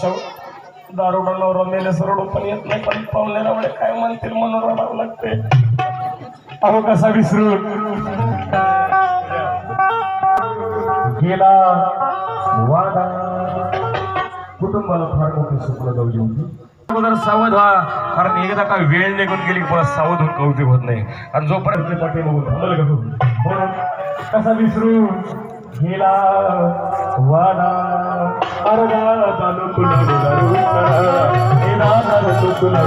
अमावस्या दारुडा नवरा मेले सरडू पण येत नाही, पण पाहुण्याला वडे काय म्हणतील म्हणून रडावं लागते. अहो कसा विसरून गेला वादा. कुटुंबाला फार मोठी सुखला जाऊ होती. अगोदर सावध व्हा, कारण एकदा का वेळ निघून गेली की परत सावध होऊन कौतुक होत नाही. आणि जोपर्यंत पाठी बघून थांबलं का म्हणून कसा विसरून गेला वाडा. अर्धा चालू तुला तुला